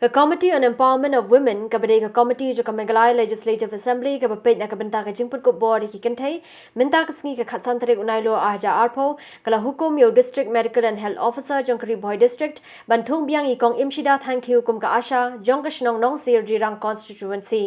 The Committee on Empowerment of Women, kabadai ka committee jo ka Meghalaya Legislative Assembly ka bapet na ka benta ka jingput ko board ki kanthai minta ka sngi ka khatsan tarik unailo aja arpho kala hukum yo district medical and health officer jong kri boy district banthung biang I kong imshida thank you kum ka asha jong ka shnong nong sir jirang constituency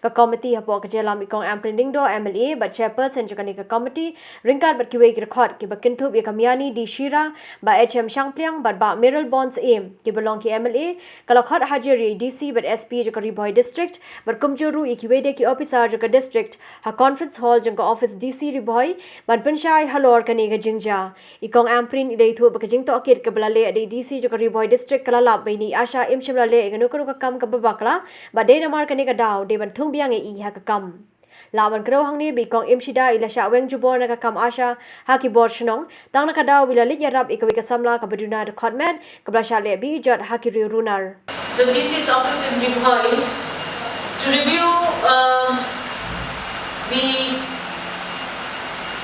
ka committee hapo ka jelam I kong amprinding do MLA but chairperson jo ka ni ka committee ringkat bat ki we ki record ki bakintu bi kamiani di shira ba HM Shangpliang but ba Miral Bonds aim ki belong ki MLA kala khot Hajiri DC but SP jo ka Riboy district but kumjuru ikiwede ki officer jo ka district ha conference hall jo ka office DC Riboy ban penshai halor ka ni ga jingja ikong amprin ilei thu ba ka jing to akit ka blale ade DC jo ka Riboy district kala lap baini asha imshimlale eganu ka kam ka babakla ba de namar ka ni ka daw de ban thung biang e ha ka kam lawan kro hangni bikong imshida ila sha weng jubor na ka kam asha haki bor shnong tang na ka daw bila lit yarab ikawi ka samla ka baduna recordment ka blasha le bi jot haki runar the DC's office in Riboy to review the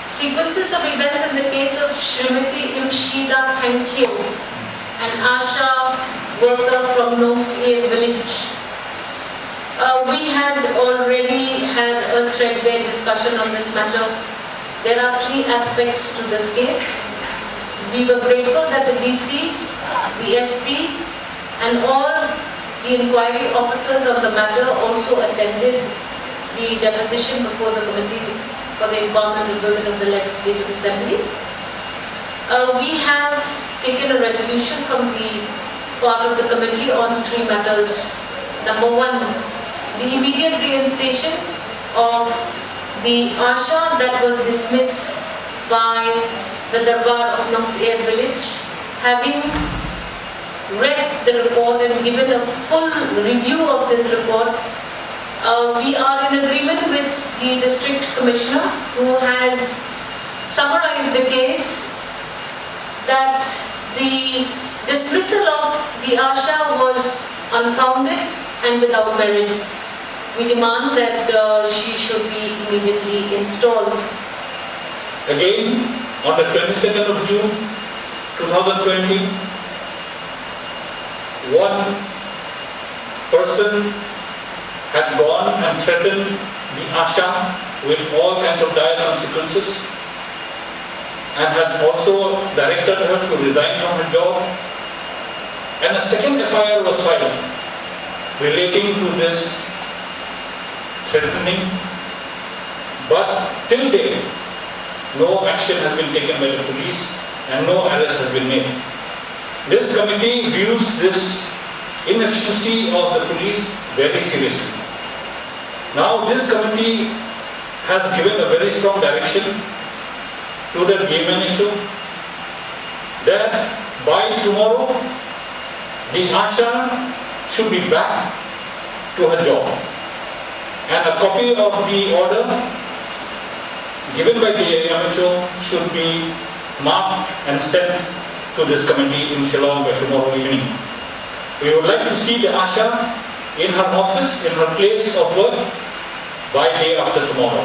sequences of events in the case of Shrimati Imshida Thank You, an ASHA worker from Nomslian village. We had already had a threadbare discussion on this matter. There are three aspects to this case. We were grateful that the DC, the SP, and all the inquiry officers on the matter also attended the deposition before the Committee for the Empowerment of Women of the Legislative Assembly. We have taken a resolution from the part of the committee on three matters. Number one, the immediate reinstation of the ASHA that was dismissed by the Darbar of Nomslian village, having read the report and given a full review of this report. We are in agreement with the district commissioner who has summarized the case that the dismissal of the ASHA was unfounded and without merit. We demand that she should be immediately installed. Again, on the 22nd of June 2020, one person had gone and threatened the ASHA with all kinds of dire consequences and had also directed her to resign from her job. And a second FIR was filed relating to this threatening, but till date, no action has been taken by the police and no arrest has been made. This committee views this inefficiency of the police very seriously. Now this committee has given a very strong direction to the DMNHO that by tomorrow the ASHA should be back to her job. And a copy of the order given by the DMNHO should be marked and sent to this committee in Shillong by tomorrow evening. We would like to see the ASHA in her office, in her place of work, by day after tomorrow.